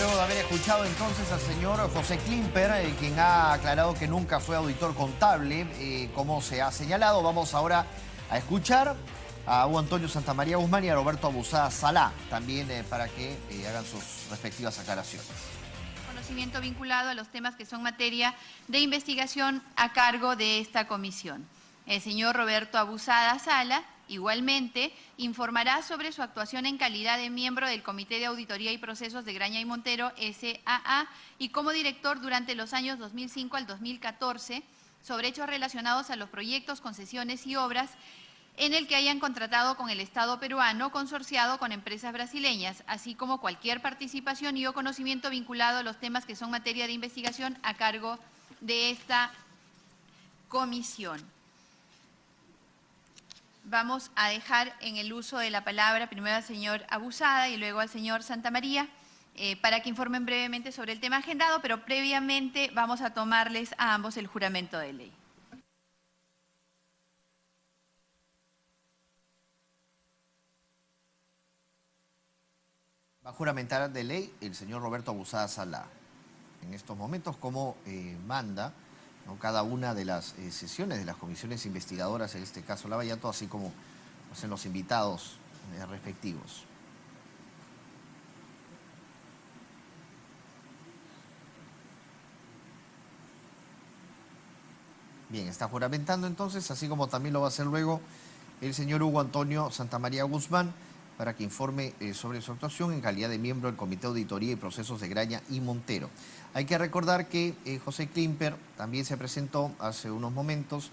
luego de haber escuchado entonces al señor José Klimper, quien ha aclarado que nunca fue auditor contable, como se ha señalado, vamos ahora a escuchar a Hugo Antonio Santamaría Guzmán y a Roberto Abusada Salá, también para que hagan sus respectivas aclaraciones. Conocimiento vinculado a los temas que son materia de investigación a cargo de esta comisión. El señor Roberto Abusada Salá igualmente informará sobre su actuación en calidad de miembro del Comité de Auditoría y Procesos de Graña y Montero, SAA, y como director durante los años 2005 al 2014 sobre hechos relacionados a los proyectos, concesiones y obras en el que hayan contratado con el Estado peruano, consorciado con empresas brasileñas, así como cualquier participación y o conocimiento vinculado a los temas que son materia de investigación a cargo de esta comisión. Vamos a dejar en el uso de la palabra primero al señor Abusada y luego al señor Santamaría para que informen brevemente sobre el tema agendado, pero previamente vamos a tomarles a ambos el juramento de ley. Va a juramentar de ley el señor Roberto Abusada Salá. En estos momentos, como manda, ¿no?, cada una de las sesiones de las comisiones investigadoras, en este caso Lavallato, así como hacen los invitados respectivos. Bien, está juramentando entonces, así como también lo va a hacer luego el señor Hugo Antonio Santamaría Guzmán, para que informe sobre su actuación en calidad de miembro del Comité de Auditoría y Procesos de Graña y Montero. Hay que recordar que José Klimper también se presentó hace unos momentos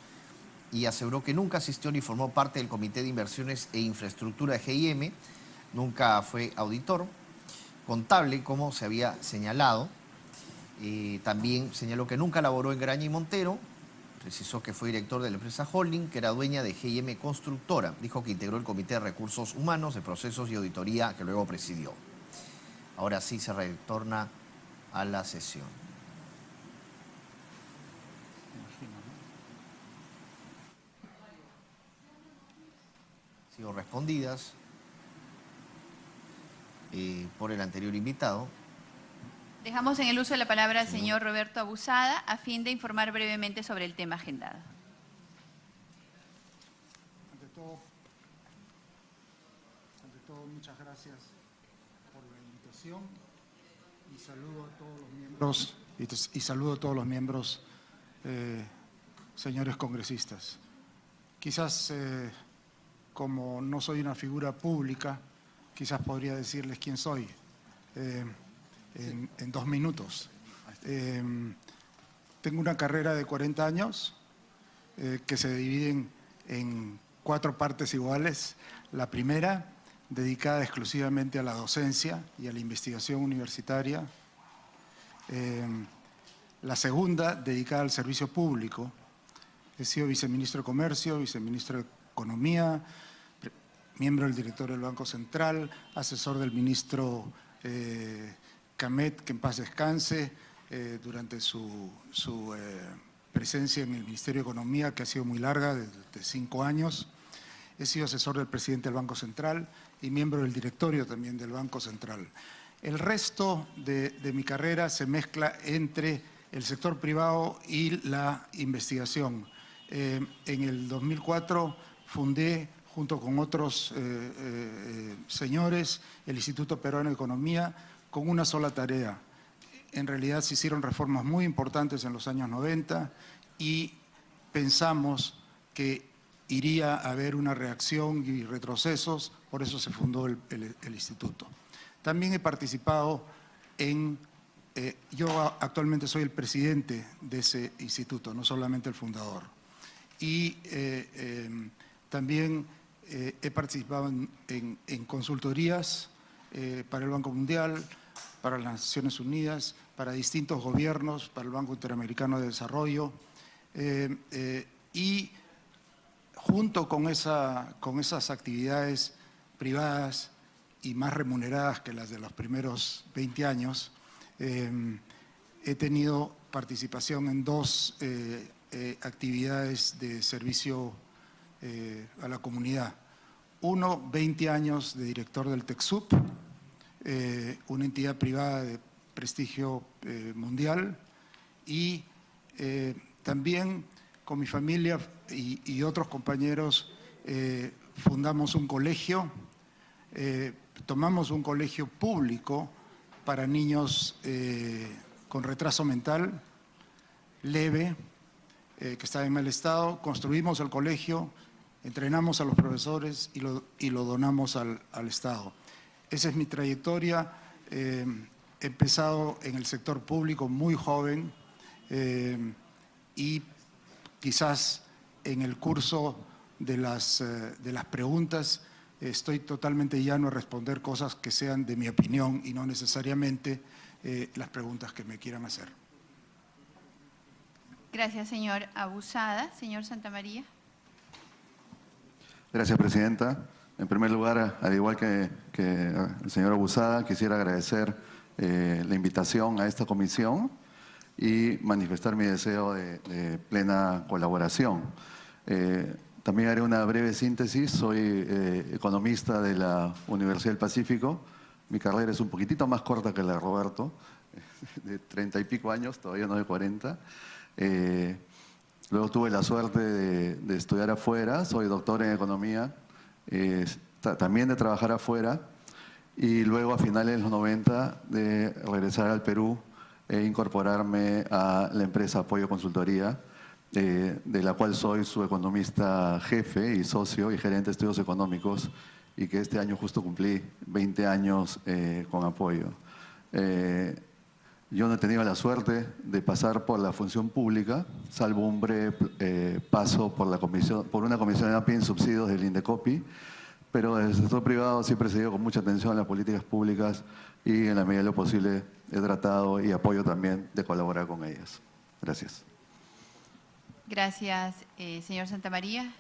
y aseguró que nunca asistió ni formó parte del Comité de Inversiones e Infraestructura de GIM, nunca fue auditor contable, como se había señalado. También señaló que nunca laboró en Graña y Montero. Precisó que fue director de la empresa Holding, que era dueña de GIM Constructora. Dijo que integró el Comité de Recursos Humanos, de Procesos y Auditoría, que luego presidió. Ahora sí se retorna a la sesión. Sigo respondidas por el anterior invitado. Dejamos en el uso de la palabra al señor Roberto Abusada a fin de informar brevemente sobre el tema agendado. Ante todo, muchas gracias por la invitación y saludo a todos los miembros, señores congresistas. Quizás, como no soy una figura pública, quizás podría decirles quién soy. En 2 minutos. Tengo una carrera de 40 años que se dividen en 4 partes iguales. La primera, dedicada exclusivamente a la docencia y a la investigación universitaria. La segunda, dedicada al servicio público. He sido viceministro de Comercio, viceministro de Economía, miembro del directorio del Banco Central, asesor del ministro Camet, que en paz descanse, durante su presencia en el Ministerio de Economía, que ha sido muy larga, de 5 años. He sido asesor del presidente del Banco Central y miembro del directorio también del Banco Central. El resto de mi carrera se mezcla entre el sector privado y la investigación. En el 2004 fundé, junto con otros señores, el Instituto Peruano de Economía, con una sola tarea. En realidad se hicieron reformas muy importantes en los años 90 y pensamos que iría a haber una reacción y retrocesos, por eso se fundó el instituto. También he participado yo actualmente soy el presidente de ese instituto, no solamente el fundador. Y también he participado en consultorías para el Banco Mundial, para las Naciones Unidas, para distintos gobiernos, para el Banco Interamericano de Desarrollo, y junto con esas actividades privadas y más remuneradas que las de los primeros 20 años, he tenido participación en 2 actividades de servicio a la comunidad. Uno, 20 años de director del TECSUP, una entidad privada prestigio mundial, y también con mi familia y otros compañeros fundamos un colegio, tomamos un colegio público para niños con retraso mental leve, que estaba en mal estado. Construimos el colegio, entrenamos a los profesores y lo donamos al Estado. Esa es mi trayectoria. He empezado en el sector público muy joven y quizás en el curso de las preguntas estoy totalmente llano a responder cosas que sean de mi opinión y no necesariamente las preguntas que me quieran hacer. Gracias, señor Abusada. Señor Santamaría. Gracias, presidenta. En primer lugar, al igual que el señor Abusada, quisiera agradecer la invitación a esta comisión y manifestar mi deseo de plena colaboración. También haré una breve síntesis. Soy economista de la Universidad del Pacífico. Mi carrera es un poquitito más corta que la de Roberto, de 30 y pico años, todavía no de 40. Luego tuve la suerte de estudiar afuera. Soy doctor en economía, también de trabajar afuera, y luego a finales de los 90 de regresar al Perú e incorporarme a la empresa Apoyo Consultoría, de la cual soy su economista jefe y socio y gerente de estudios económicos, y que este año justo cumplí 20 años con Apoyo. Yo no he tenido la suerte de pasar por la función pública, salvo un breve paso por una comisión de API en subsidios del Indecopi, pero desde el sector privado siempre he seguido con mucha atención a las políticas públicas y en la medida de lo posible he tratado y apoyo también de colaborar con ellas. Gracias. Gracias, señor Santamaría.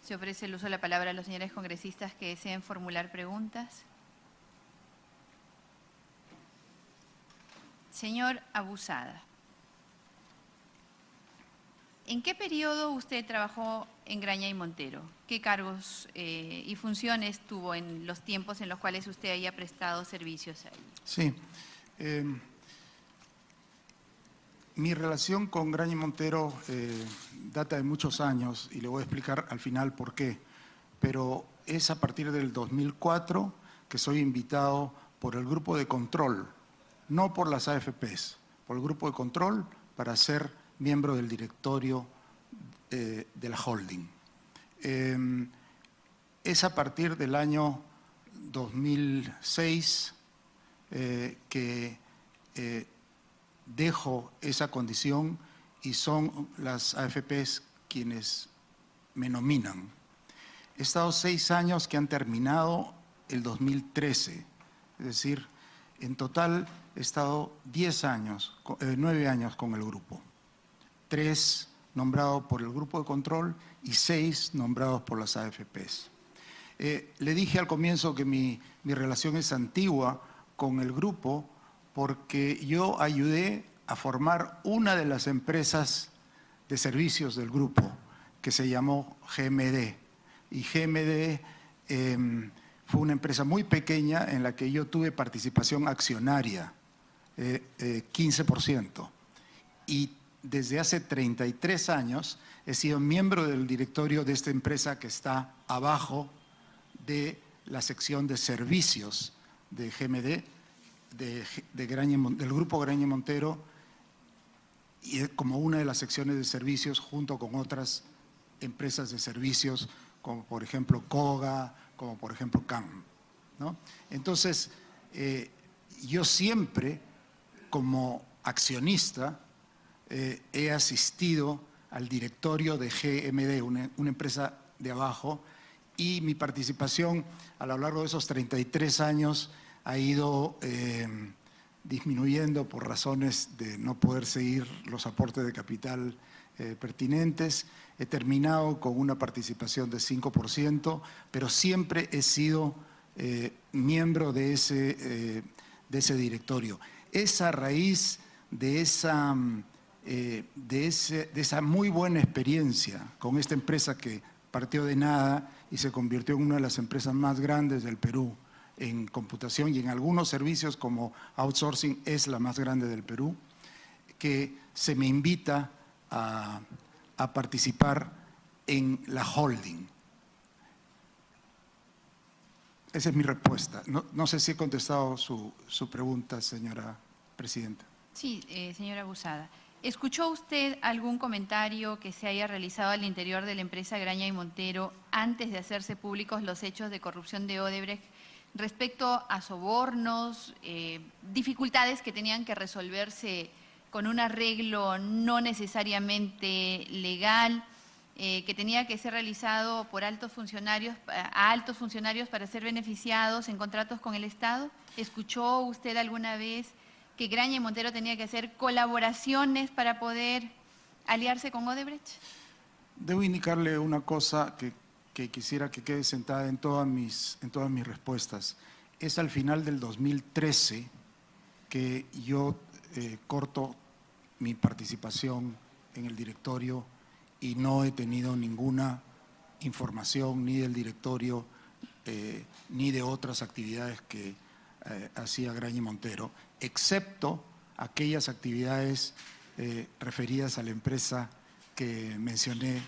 Se ofrece el uso de la palabra a los señores congresistas que deseen formular preguntas. Señor Abusada, ¿en qué periodo usted trabajó en Graña y Montero? ¿Qué cargos y funciones tuvo en los tiempos en los cuales usted haya prestado servicios ahí? Sí. Mi relación con Graña y Montero data de muchos años y le voy a explicar al final por qué. Pero es a partir del 2004 que soy invitado por el grupo de control, no por las AFPs, por el grupo de control para ser miembro del directorio de la holding. Es a partir del año 2006 que dejo esa condición y son las AFPs quienes me nominan. He estado 6 años que han terminado el 2013, es decir, en total he estado 9 años con el grupo. 3 nombrados por el grupo de control y 6 nombrados por las AFPs. Le dije al comienzo que mi relación es antigua con el grupo porque yo ayudé a formar una de las empresas de servicios del grupo que se llamó GMD. Y GMD fue una empresa muy pequeña en la que yo tuve participación accionaria, 15%. Y desde hace 33 años he sido miembro del directorio de esta empresa que está abajo de la sección de servicios de GMD, del grupo Graña y Montero, y como una de las secciones de servicios junto con otras empresas de servicios, como por ejemplo Koga, como por ejemplo CAM, ¿no? Entonces, yo siempre, como accionista, he asistido al directorio de GMD, una empresa de abajo, y mi participación a lo largo de esos 33 años ha ido disminuyendo por razones de no poder seguir los aportes de capital pertinentes. He terminado con una participación de 5%, pero siempre he sido miembro de ese directorio. Es a raíz de esa muy buena experiencia con esta empresa que partió de nada y se convirtió en una de las empresas más grandes del Perú en computación y en algunos servicios como outsourcing es la más grande del Perú, que se me invita a participar en la holding. Esa es mi respuesta. No sé si he contestado su pregunta, señora presidenta. Sí, señora Abusada. ¿Escuchó usted algún comentario que se haya realizado al interior de la empresa Graña y Montero antes de hacerse públicos los hechos de corrupción de Odebrecht respecto a sobornos, dificultades que tenían que resolverse con un arreglo no necesariamente legal, que tenía que ser realizado por altos funcionarios para ser beneficiados en contratos con el Estado? ¿Escuchó usted alguna vez que Graña y Montero tenía que hacer colaboraciones para poder aliarse con Odebrecht? Debo indicarle una cosa que quisiera que quede sentada en todas mis respuestas. Es al final del 2013 que yo corto mi participación en el directorio y no he tenido ninguna información ni del directorio ni de otras actividades que hacía Graña y Montero, excepto aquellas actividades referidas a la empresa que mencioné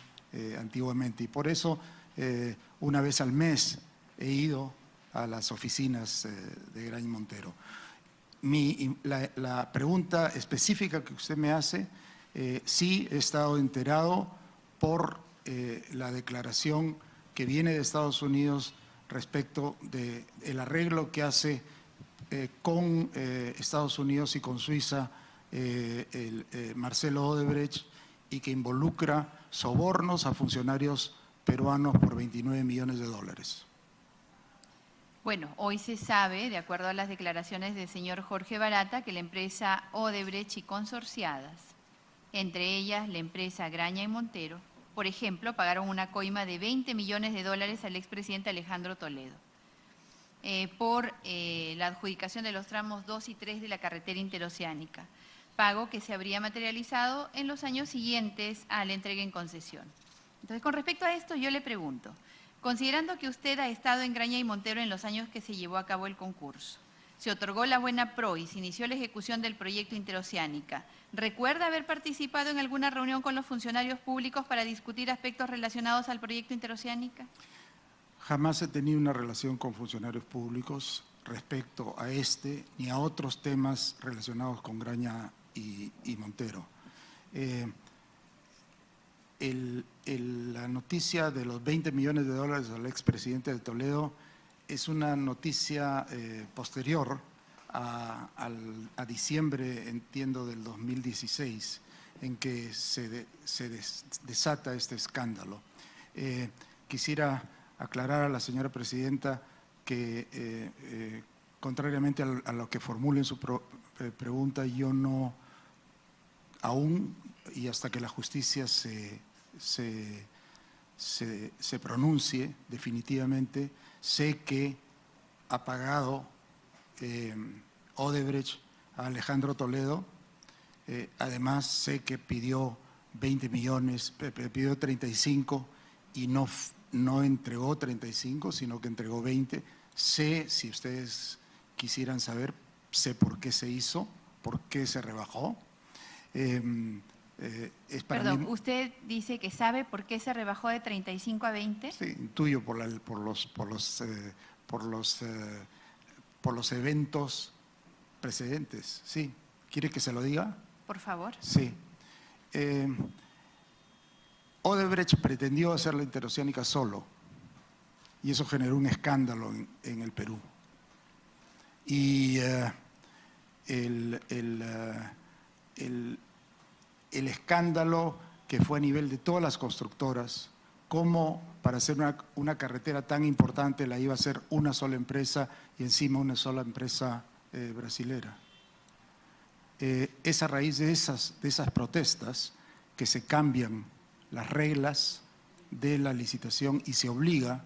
antiguamente. Y por eso, una vez al mes he ido a las oficinas de Graña y Montero. La pregunta específica que usted me hace, sí he estado enterado por la declaración que viene de Estados Unidos respecto del arreglo que hace con Estados Unidos y con Suiza Marcelo Odebrecht, y que involucra sobornos a funcionarios peruanos por 29 millones de dólares. Bueno, hoy se sabe, de acuerdo a las declaraciones del señor Jorge Barata, que la empresa Odebrecht y consorciadas, entre ellas la empresa Graña y Montero, por ejemplo, pagaron una coima de 20 millones de dólares al expresidente Alejandro Toledo por la adjudicación de los tramos 2 y 3 de la carretera interoceánica, pago que se habría materializado en los años siguientes a la entrega en concesión. Entonces, con respecto a esto, yo le pregunto, considerando que usted ha estado en Graña y Montero en los años que se llevó a cabo el concurso, se otorgó la buena pro y se inició la ejecución del proyecto interoceánica, ¿recuerda haber participado en alguna reunión con los funcionarios públicos para discutir aspectos relacionados al proyecto interoceánica? Jamás he tenido una relación con funcionarios públicos respecto a este ni a otros temas relacionados con Graña y Montero. La noticia de los 20 millones de dólares al expresidente de Toledo es una noticia posterior a diciembre, entiendo, del 2016, en que se desata este escándalo. Quisiera aclarar a la señora presidenta que, contrariamente a lo que formule en su pregunta, yo no, aún y hasta que la justicia se pronuncie definitivamente, sé que ha pagado Odebrecht a Alejandro Toledo. Además, sé que pidió 20 millones, pidió 35 y no entregó 35, sino que entregó 20. Sé, si ustedes quisieran saber, sé por qué se hizo, por qué se rebajó. Perdón, ¿usted dice que sabe por qué se rebajó de 35 a 20? Sí, intuyo por los eventos precedentes. Sí. ¿Quiere que se lo diga? Por favor. Sí. Odebrecht pretendió hacer la interoceánica solo y eso generó un escándalo en el Perú. Y el escándalo que fue a nivel de todas las constructoras, cómo para hacer una carretera tan importante la iba a hacer una sola empresa y encima una sola empresa brasilera. Es a raíz de esas protestas que se cambian las reglas de la licitación y se obliga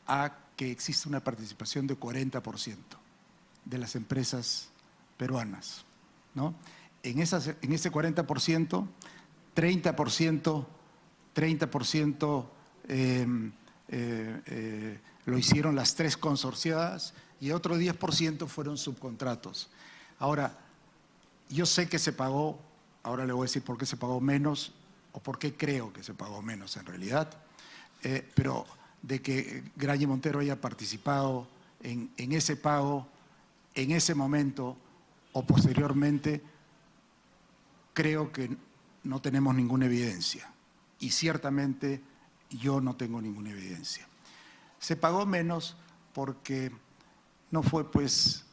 a que exista una participación de 40% de las empresas peruanas, ¿no? En ese 40%, 30% lo hicieron las 3 consorciadas y otro 10% fueron subcontratos. Ahora, yo sé que se pagó, ahora le voy a decir por qué se pagó menos o por qué creo que se pagó menos en realidad, pero de que Graña y Montero haya participado en ese pago en ese momento o posteriormente, creo que no tenemos ninguna evidencia y ciertamente yo no tengo ninguna evidencia. Se pagó menos porque no fue pues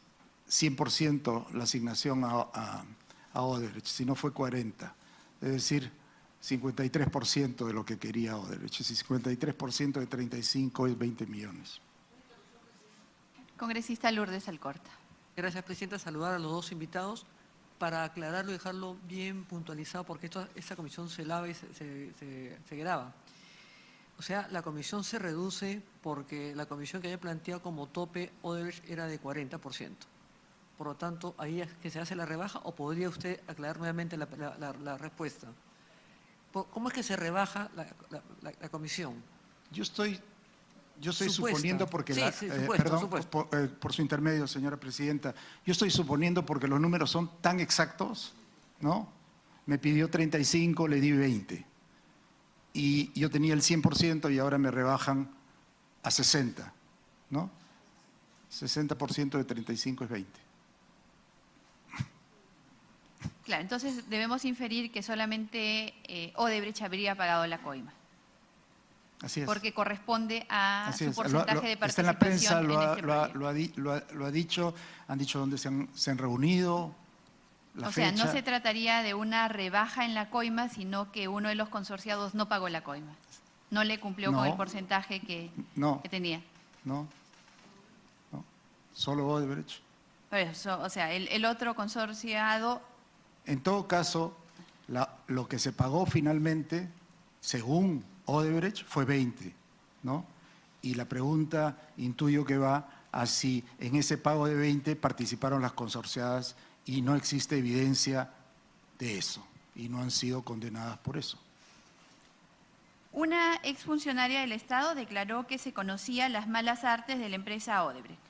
100% la asignación a Odebrecht, sino fue 40%, es decir, 53% de lo que quería Odebrecht, y 53% de 35 es 20 millones. Congresista Lourdes Alcorta. Gracias, Presidenta. Saludar a los dos invitados para aclararlo y dejarlo bien puntualizado, porque esta comisión se lava y se graba. O sea, la comisión se reduce porque la comisión que había planteado como tope Odebrecht era de 40%. Por lo tanto, ¿ahí es que se hace la rebaja o podría usted aclarar nuevamente la respuesta? ¿Cómo es que se rebaja la comisión? Yo estoy Supuesta. suponiendo porque, supuesto. por su intermedio, señora Presidenta, yo estoy suponiendo porque los números son tan exactos, ¿no? Me pidió 35, le di 20. Y yo tenía el 100% y ahora me rebajan a 60, ¿no? 60% de 35 es 20. Claro, entonces debemos inferir que solamente Odebrecht habría pagado la coima. Así es. Porque corresponde a Así su es. porcentaje de participación. Está en la prensa, en este lo ha dicho, han dicho dónde se han reunido, la o sea, fecha. no se trataría de una rebaja en la coima, sino que uno de los consorciados no pagó la coima. No le cumplió con el porcentaje que tenía. No, solo Odebrecht. Por eso, o sea, el otro consorciado. En todo caso, lo que se pagó finalmente, según Odebrecht, fue 20, ¿no? Y la pregunta intuyo que va a si en ese pago de 20 participaron las consorciadas y no existe evidencia de eso y no han sido condenadas por eso. Una exfuncionaria del Estado declaró que se conocía las malas artes de la empresa Odebrecht.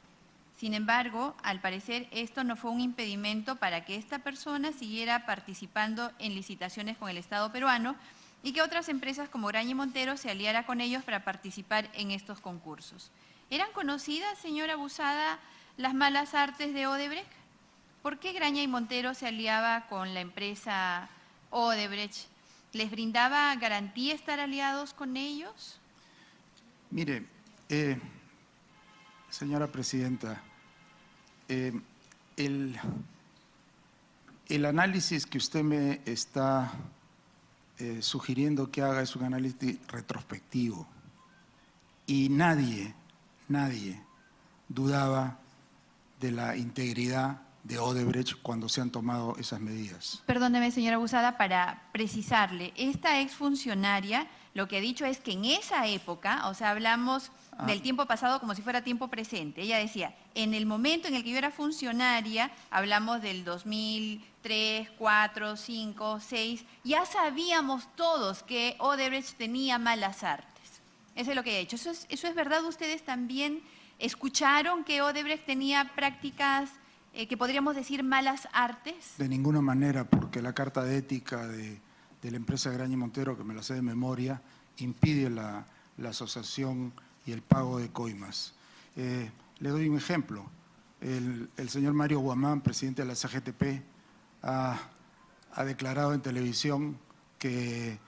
Sin embargo, al parecer esto no fue un impedimento para que esta persona siguiera participando en licitaciones con el Estado peruano y que otras empresas como Graña y Montero se aliara con ellos para participar en estos concursos. ¿Eran conocidas, señora Abusada, las malas artes de Odebrecht? ¿Por qué Graña y Montero se aliaba con la empresa Odebrecht? ¿Les brindaba garantía estar aliados con ellos? Mire, señora Presidenta, el análisis que usted me está sugiriendo que haga es un análisis retrospectivo y nadie dudaba de la integridad de Odebrecht cuando se han tomado esas medidas. Perdóneme, señora Abusada, para precisarle, esta exfuncionaria lo que ha dicho es que en esa época, o sea, hablamos del tiempo pasado como si fuera tiempo presente. Ella decía, en el momento en el que yo era funcionaria, hablamos del 2003, 4, 5, 6, ya sabíamos todos que Odebrecht tenía malas artes. Eso es lo que he hecho. ¿Eso es verdad? ¿Ustedes también escucharon que Odebrecht tenía prácticas que podríamos decir malas artes? De ninguna manera, porque la carta de ética de la empresa Graña y Montero, que me la sé de memoria, impide la asociación y el pago de coimas. Le doy un ejemplo. El señor Mario Guamán, presidente de la CGTP, ha declarado en televisión que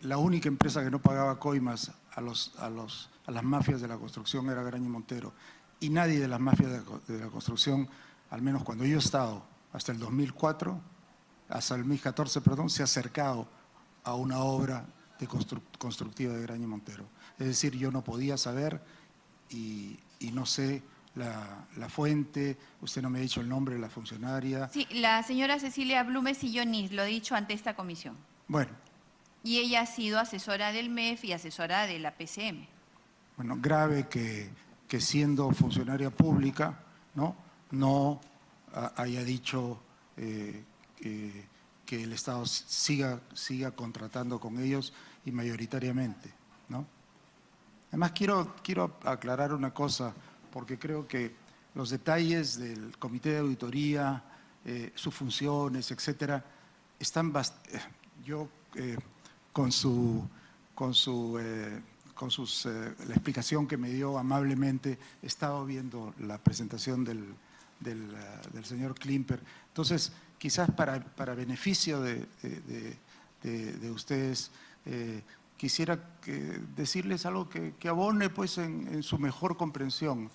la única empresa que no pagaba coimas a las mafias de la construcción era Graña y Montero. Y nadie de las mafias de la construcción, al menos cuando yo he estado, hasta el 2004, hasta el 2014, perdón, se ha acercado a una obra constructiva de Graña y Montero. Es decir, yo no podía saber y no sé la fuente, usted no me ha dicho el nombre de la funcionaria. Sí, la señora Cecilia Blume Sillonis lo ha dicho ante esta comisión. Bueno. Y ella ha sido asesora del MEF y asesora de la PCM. Bueno, grave que siendo funcionaria pública, no haya dicho que el Estado siga contratando con ellos y mayoritariamente, ¿no? Además, quiero aclarar una cosa, porque creo que los detalles del Comité de Auditoría, sus funciones, etcétera, están la explicación que me dio amablemente, he estado viendo la presentación del señor Klimper. Entonces, quizás para beneficio de ustedes, quisiera decirles algo que abone pues, en su mejor comprensión.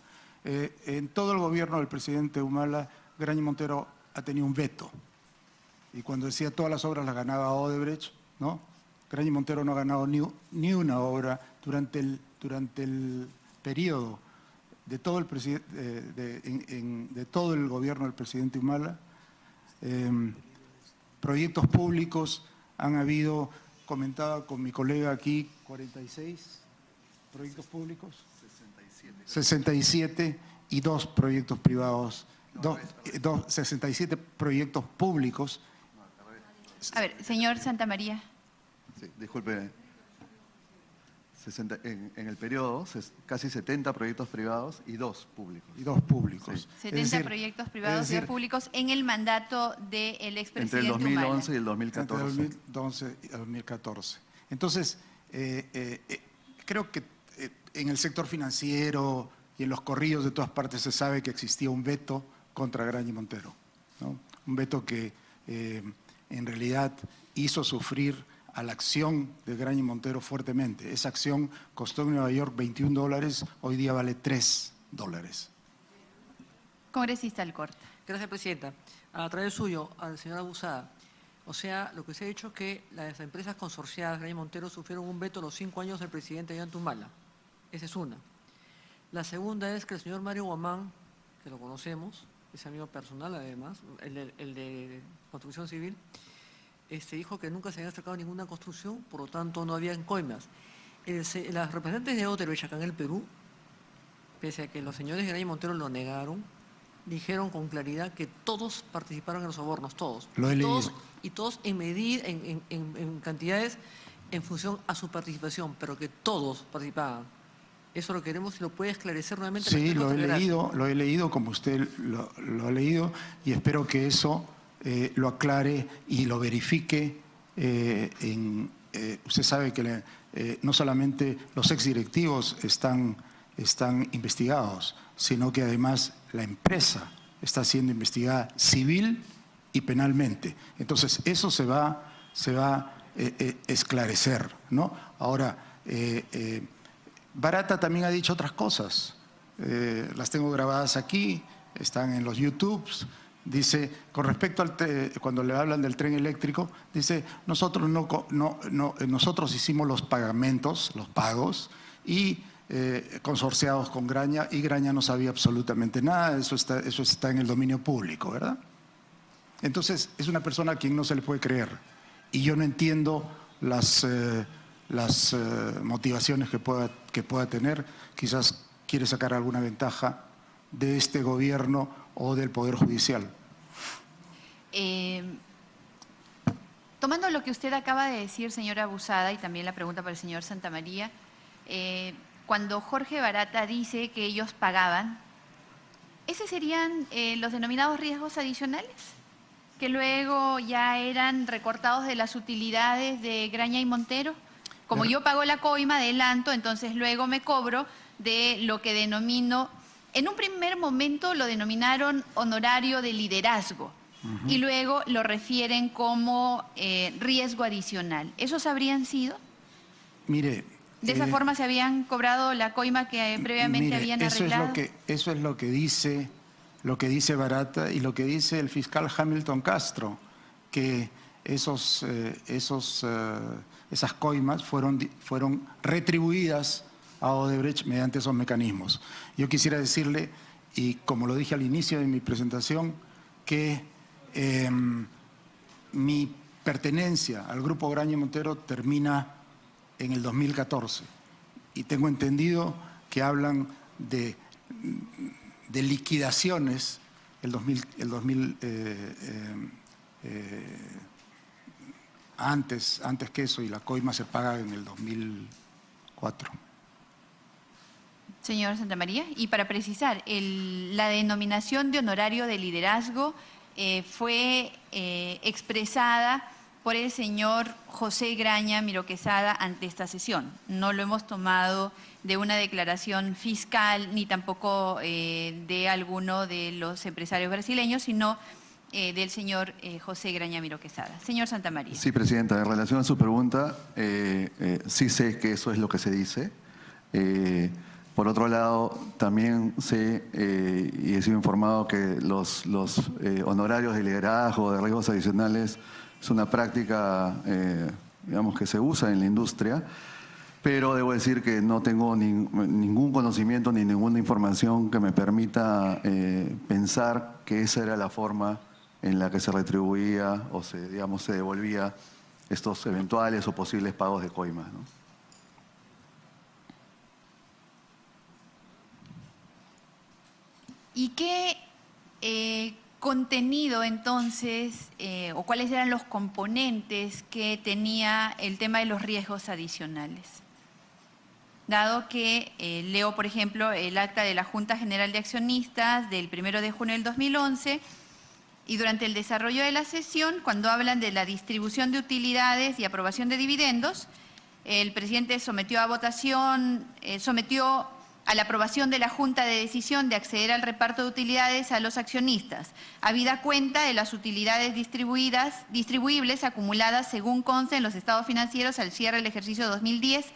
En todo el gobierno del presidente Humala, Graña Montero ha tenido un veto. Y cuando decía todas las obras las ganaba Odebrecht, ¿no? Graña Montero no ha ganado ni una obra durante el periodo de todo de todo el gobierno del presidente Humala. Proyectos públicos han habido, comentaba con mi colega aquí, 46 proyectos públicos. 67 y 2 proyectos privados, 67 proyectos públicos. A ver, señor Santamaría. Sí, disculpe. En el periodo, casi 70 proyectos privados y 2 públicos. Y 2 públicos. Sí. 70 proyectos privados y 2 públicos en el mandato del expresidente Entre el 2011 Humala. y el 2014. Entre el 2011 y el 2014. Entonces, creo que en el sector financiero y en los corrillos de todas partes se sabe que existía un veto contra Graña Montero, ¿no? Un veto que en realidad hizo sufrir a la acción de Graña Montero fuertemente. Esa acción costó en Nueva York $21, hoy día vale $3. Congresista Alcorta. Gracias, Presidenta. A través suyo, al señor Abusada, o sea, lo que se ha dicho es que las empresas consorciadas, Graña Montero, sufrieron un veto los 5 años del presidente Ollanta Humala. Esa es una. La segunda es que el señor Mario Guamán, que lo conocemos, es amigo personal además, el de Construcción Civil, dijo que nunca se había sacado ninguna construcción, por lo tanto no había coimas. Las representantes de Odebrecht acá en el Perú, pese a que los señores de Graña Montero lo negaron, dijeron con claridad que todos participaron en los sobornos, todos. Lo he leído. Y todos en cantidades en función a su participación, pero que todos participaban. Eso lo queremos y lo puede esclarecer nuevamente. Sí, lo he leído como usted lo ha leído y espero que eso lo aclare y lo verifique. Usted sabe que no solamente los exdirectivos están investigados, sino que además la empresa está siendo investigada civil y penalmente. Entonces, eso se va a esclarecer, ¿no? Ahora, Barata también ha dicho otras cosas. Las tengo grabadas aquí, están en los YouTubes. Dice, con respecto cuando le hablan del tren eléctrico, dice, nosotros hicimos los pagamentos, los pagos, y consorciados con Graña, y Graña no sabía absolutamente nada. Eso está en el dominio público, ¿verdad? Entonces, es una persona a quien no se le puede creer. Y yo no entiendo las motivaciones que pueda tener. Quizás quiere sacar alguna ventaja de este gobierno o del Poder Judicial. Tomando lo que usted acaba de decir, señora Abusada, y también la pregunta para el señor Santamaría, cuando Jorge Barata dice que ellos pagaban, ¿esos serían los denominados riesgos adicionales? Que luego ya eran recortados de las utilidades de Graña y Montero. Como yo pago la coima, adelanto, entonces luego me cobro de lo que denomino, en un primer momento lo denominaron honorario de liderazgo y luego lo refieren como riesgo adicional. ¿Esos habrían sido? Mire. ¿De esa forma se habían cobrado la coima que previamente habían arreglado? Eso es lo que dice Barata y lo que dice el fiscal Hamilton Castro, que esas coimas fueron retribuidas a Odebrecht mediante esos mecanismos. Yo quisiera decirle, y como lo dije al inicio de mi presentación, que mi pertenencia al Grupo Graña Montero termina en el 2014 y tengo entendido que hablan de liquidaciones antes que eso, y la coima se paga en el 2004. Señor Santamaría, y para precisar, la denominación de honorario de liderazgo fue expresada por el señor José Graña Miró Quesada ante esta sesión. No lo hemos tomado de una declaración fiscal ni tampoco de alguno de los empresarios brasileños, sino del señor José Graña Miró Quesada. Señor Santamaría. Sí, Presidenta, en relación a su pregunta, sí sé que eso es lo que se dice. Por otro lado, también sé y he sido informado que los honorarios de liderazgo, de riesgos adicionales, es una práctica, digamos, que se usa en la industria, pero debo decir que no tengo ningún conocimiento ni ninguna información que me permita pensar que esa era la forma en la que se retribuía o se devolvía estos eventuales o posibles pagos de coimas, ¿no? ¿Y qué contenido entonces, o cuáles eran los componentes que tenía el tema de los riesgos adicionales? Dado que leo, por ejemplo, el acta de la Junta General de Accionistas del 1 de junio del 2011, y durante el desarrollo de la sesión, cuando hablan de la distribución de utilidades y aprobación de dividendos, el presidente sometió a votación, sometió a la aprobación de la Junta de Decisión de acceder al reparto de utilidades a los accionistas, habida cuenta de las utilidades distribuibles acumuladas según consta en los estados financieros al cierre del ejercicio 2010,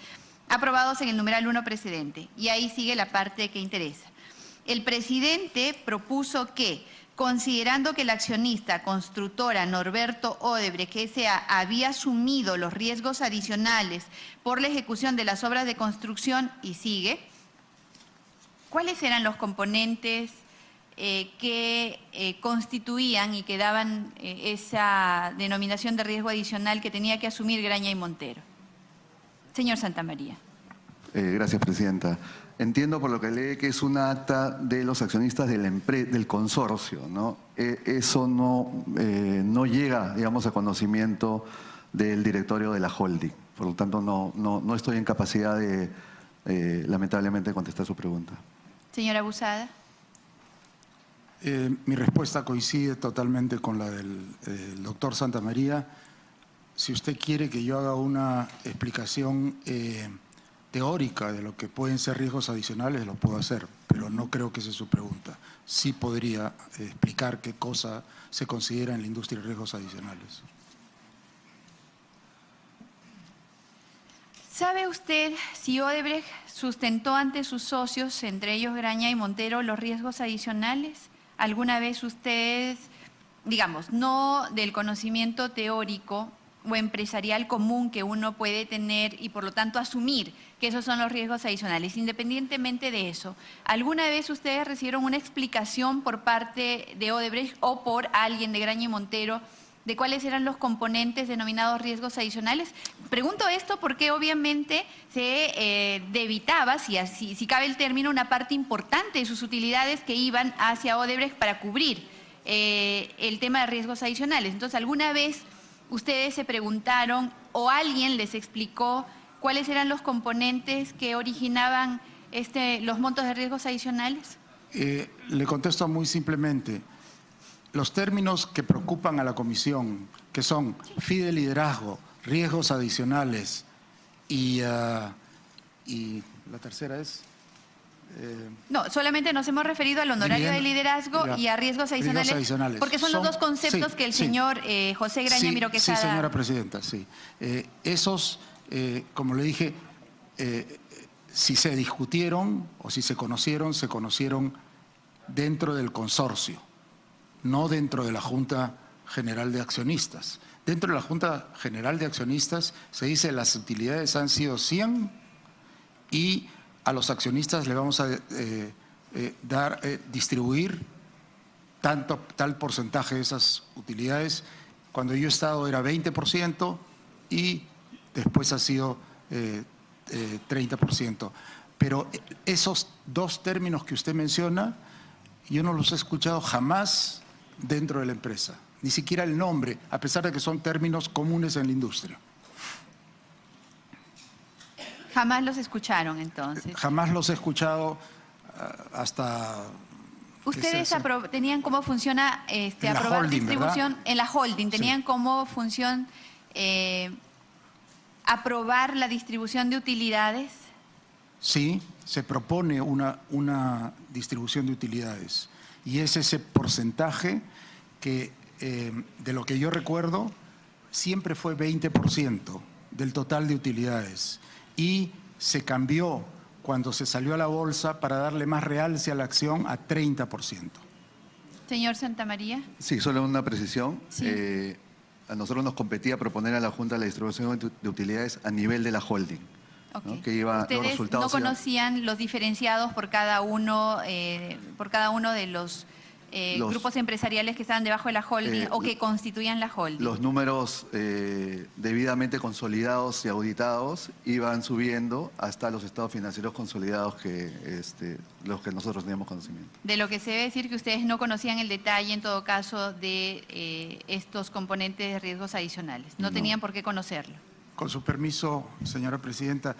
aprobados en el numeral 1 precedente. Y ahí sigue la parte que interesa. El presidente propuso que, considerando que el accionista constructora Norberto Odebrecht S.A. había asumido los riesgos adicionales por la ejecución de las obras de construcción, y sigue, ¿cuáles eran los componentes que constituían y que daban esa denominación de riesgo adicional que tenía que asumir Graña y Montero? Señor Santamaría. Gracias, Presidenta. Entiendo por lo que lee que es un acta de los accionistas del consorcio, ¿no? Eso no llega, digamos, a conocimiento del directorio de la holding. Por lo tanto, no estoy en capacidad de, lamentablemente, contestar su pregunta. Señora Abusada. Mi respuesta coincide totalmente con la del doctor Santamaría. Si usted quiere que yo haga una explicación teórica de lo que pueden ser riesgos adicionales, lo puedo hacer, pero no creo que esa es su pregunta. Sí podría explicar qué cosa se considera en la industria de riesgos adicionales. ¿Sabe usted si Odebrecht sustentó ante sus socios, entre ellos Graña y Montero, los riesgos adicionales? ¿Alguna vez ustedes, digamos, no del conocimiento teórico o empresarial común que uno puede tener y por lo tanto asumir que esos son los riesgos adicionales, independientemente de eso, ¿alguna vez ustedes recibieron una explicación por parte de Odebrecht o por alguien de Graña y Montero de cuáles eran los componentes denominados riesgos adicionales? Pregunto esto porque obviamente se debitaba, si cabe el término, una parte importante de sus utilidades que iban hacia Odebrecht para cubrir el tema de riesgos adicionales. Entonces, ¿alguna vez ustedes se preguntaron o alguien les explicó cuáles eran los componentes que originaban los montos de riesgos adicionales? Le contesto muy simplemente. Los términos que preocupan a la comisión, que son fee de liderazgo, riesgos adicionales y la tercera es... No, solamente nos hemos referido al honorario de liderazgo y a riesgos adicionales, porque son los dos conceptos que el señor José Graña Miró Quesada... Sí, señora Presidenta, sí. Esos, como le dije, si se discutieron o si se conocieron dentro del consorcio, no dentro de la Junta General de Accionistas. Dentro de la Junta General de Accionistas se dice las utilidades han sido 100 y a los accionistas le vamos a distribuir tal porcentaje de esas utilidades. Cuando yo he estado era 20% y después ha sido 30%. Pero esos dos términos que usted menciona, yo no los he escuchado jamás dentro de la empresa, ni siquiera el nombre, a pesar de que son términos comunes en la industria. Jamás los escucharon, entonces. Jamás los he escuchado hasta... ¿Ustedes tenían cómo funciona la aprobar holding, distribución ¿verdad? en la holding? ¿Tenían Sí. como función aprobar la distribución de utilidades? Sí, se propone una distribución de utilidades y es ese porcentaje que, de lo que yo recuerdo, siempre fue 20% del total de utilidades y se cambió cuando se salió a la bolsa para darle más realce a la acción a 30%. Señor Santamaría. Sí, solo una precisión. Sí. A nosotros nos competía proponer a la Junta la distribución de utilidades a nivel de la holding. Ok. ¿No? Que iba, los ¿Ustedes resultados no conocían los diferenciados por cada uno de los grupos empresariales que estaban debajo de la holding o que constituían la holding? Los números debidamente consolidados y auditados iban subiendo hasta los estados financieros consolidados los que nosotros teníamos conocimiento. De lo que se debe decir que ustedes no conocían el detalle, en todo caso, de estos componentes de riesgos adicionales. No tenían por qué conocerlo. Con su permiso, señora presidenta.